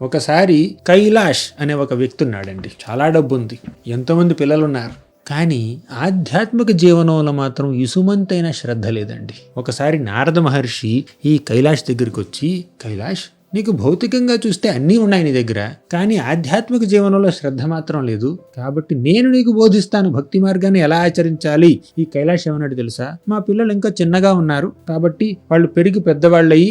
ఒకసారి కైలాష్ అనే ఒక వ్యక్తి ఉన్నాడండి. చాలా డబ్బు ఉంది, ఎంతోమంది పిల్లలు ఉన్నారు. కానీ ఆధ్యాత్మిక జీవనంలో మాత్రం ఇసుమంతైన శ్రద్ధ లేదండి. ఒకసారి నారద మహర్షి ఈ కైలాష్ దగ్గరికి వచ్చి, కైలాష్, నీకు భౌతికంగా చూస్తే అన్నీ ఉన్నాయి నీ దగ్గర, కానీ ఆధ్యాత్మిక జీవనంలో శ్రద్ధ మాత్రం లేదు. కాబట్టి నేను నీకు బోధిస్తాను భక్తి మార్గాన్ని ఎలా ఆచరించాలి. ఈ కైలాష్ ఏమన్నాడు తెలుసా? మా పిల్లలు ఇంకా చిన్నగా ఉన్నారు, కాబట్టి వాళ్ళు పెరిగి పెద్దవాళ్ళయి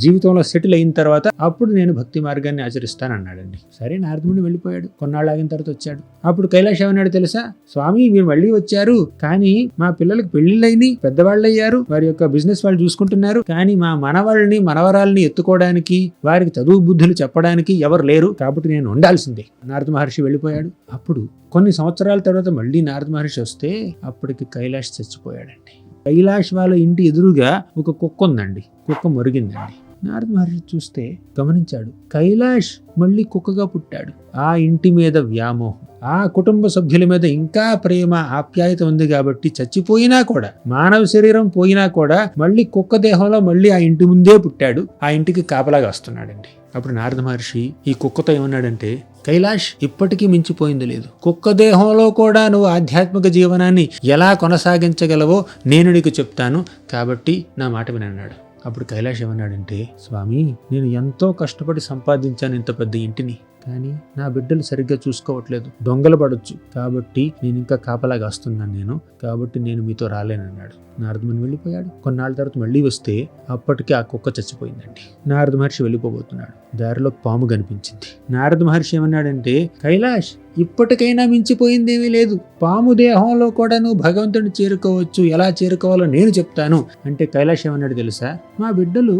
జీవితంలో సెటిల్ అయిన తర్వాత అప్పుడు నేను భక్తి మార్గాన్ని ఆచరిస్తాను అన్నాడండి. సరే, నారదుని వెళ్ళిపోయాడు. కొన్నాళ్ళు ఆగిన తర్వాత వచ్చాడు. అప్పుడు కైలాష్ ఏమన్నాడు తెలుసా? స్వామి, మీరు మళ్ళీ వచ్చారు, కానీ మా పిల్లలకి పెళ్లిళ్ళైని పెద్దవాళ్ళు అయ్యారు, వారి యొక్క బిజినెస్ వాళ్ళు చూసుకుంటున్నారు, కానీ మా మనవాళ్ళని మనవరాలని ఎత్తుకోవడానికి వారికి చదువు బుద్ధులు చెప్పడానికి ఎవరు లేరు, కాబట్టి నేను ఉండాల్సిందే. నారద మహర్షి వెళ్ళిపోయాడు. అప్పుడు కొన్ని సంవత్సరాల తర్వాత మళ్ళీ నారద మహర్షి వస్తే అప్పటికి కైలాష్ చచ్చిపోయాడండి. కైలాష్ వాళ్ళ ఇంటి ఎదురుగా ఒక కుక్క ఉందండి. కుక్క మురిగిందండి. నారద మహర్షి చూస్తే గమనించాడు, కైలాష్ మళ్ళీ కుక్కగా పుట్టాడు. ఆ ఇంటి మీద వ్యామోహం, ఆ కుటుంబ సభ్యుల మీద ఇంకా ప్రేమ ఆప్యాయత ఉంది కాబట్టి చచ్చిపోయినా కూడా, మానవ శరీరం పోయినా కూడా మళ్ళీ కుక్క దేహంలో మళ్ళీ ఆ ఇంటి ముందే పుట్టాడు. ఆ ఇంటికి కాపలాగా వస్తున్నాడండి. అప్పుడు నారద మహర్షి ఈ కుక్కతో ఏమన్నాడంటే, కైలాష్, ఇప్పటికీ మించిపోయింది లేదు. కుక్క దేహంలో కూడా నువ్వు ఆధ్యాత్మిక జీవనాన్ని ఎలా కొనసాగించగలవో నేను నీకు చెప్తాను, కాబట్టి నా మాట వినన్నాడు. అప్పుడు కైలాష్ ఏమన్నాడంటే, స్వామి, నేను ఎంతో కష్టపడి సంపాదించాను ఇంత పెద్ద ఇంటిని, కానీ నా బిడ్డలు సరిగ్గా చూసుకోవట్లేదు, దొంగలు పడొచ్చు, కాబట్టి నేను ఇంకా కాపలాగా వస్తున్నాను నేను, కాబట్టి నేను మీతో రాలేనన్నాడు. నారదముని వెళ్ళిపోయాడు. కొన్నాళ్ళ తర్వాత మళ్ళీ వస్తే అప్పటికి ఆ కుక్క చచ్చిపోయిందండి. నారద మహర్షి వెళ్ళిపోబోతున్నాడు. దారిలో పాము కనిపించింది. నారద మహర్షి ఏమన్నాడంటే, కైలాష్, ఇప్పటికైనా మించిపోయిందేమీ లేదు, పాము దేహంలో కూడా నువ్వు భగవంతుడిని చేరుకోవచ్చు, ఎలా చేరుకోవాలో నేను చెప్తాను అంటే కైలాష్ ఏమన్నాడు తెలుసా? మా బిడ్డలు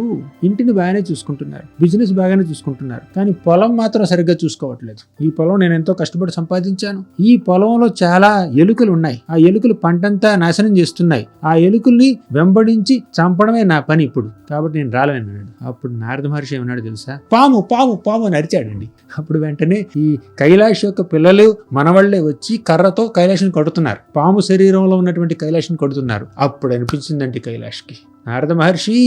ఇంటిని బాగానే చూసుకుంటున్నారు, బిజినెస్ బాగానే చూసుకుంటున్నారు, కానీ పొలం మాత్రం సరిగ్గా చూసుకోవట్లేదు. ఈ పొలం నేను ఎంతో కష్టపడి సంపాదించాను, ఈ పొలంలో చాలా ఎలుకలు ఉన్నాయి, ఆ ఎలుకలు పంటంతా నాశనం చేస్తున్నాయి, ఆ ఎలుకల్ని వెంబడించి చంపడమే నా పని ఇప్పుడు, కాబట్టి నేను రాలేనన్నాడు. అప్పుడు నారద మహర్షి ఏమన్నాడు తెలుసా? పాము పాము పాము అని అరిచాడండి. అప్పుడు వెంటనే ఈ కైలాష్ యొక్క పిల్లలు మనవాళ్లే వచ్చి కర్రతో కైలాష్ని కొడుతున్నారు, పాము శరీరంలో ఉన్నటువంటి కైలాష్ని కొడుతున్నారు. అప్పుడు అనిపించిందండి కైలాష్కి, నారద మహర్షి,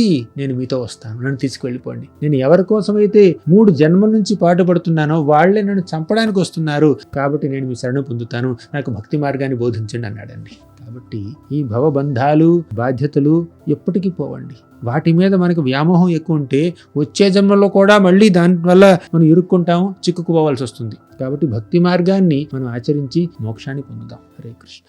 నేను మీతో వస్తాను, నన్ను తీసుకువెళ్ళిపోండి. నేను ఎవరి కోసమైతే 3 జన్మల నుంచి పాటుపడుతున్నానో వాళ్లే నన్ను చంపడానికి వస్తున్నారు, కాబట్టి నేను మీ శరణు పొందుతాను, నాకు భక్తి మార్గాన్ని బోధించండి అన్నాడండి. కాబట్టి ఈ భవబంధాలు బాధ్యతలు ఎప్పటికీ పోవండి. వాటి మీద మనకు వ్యామోహం ఎక్కువ ఉంటే వచ్చే జన్మలో కూడా మళ్ళీ దానివల్ల మనం ఇరుక్కుంటాము, చిక్కుకుపోవాల్సి వస్తుంది. కాబట్టి భక్తి మార్గాన్ని మనం ఆచరించి మోక్షాన్ని పొందుదాం. హరే కృష్ణ.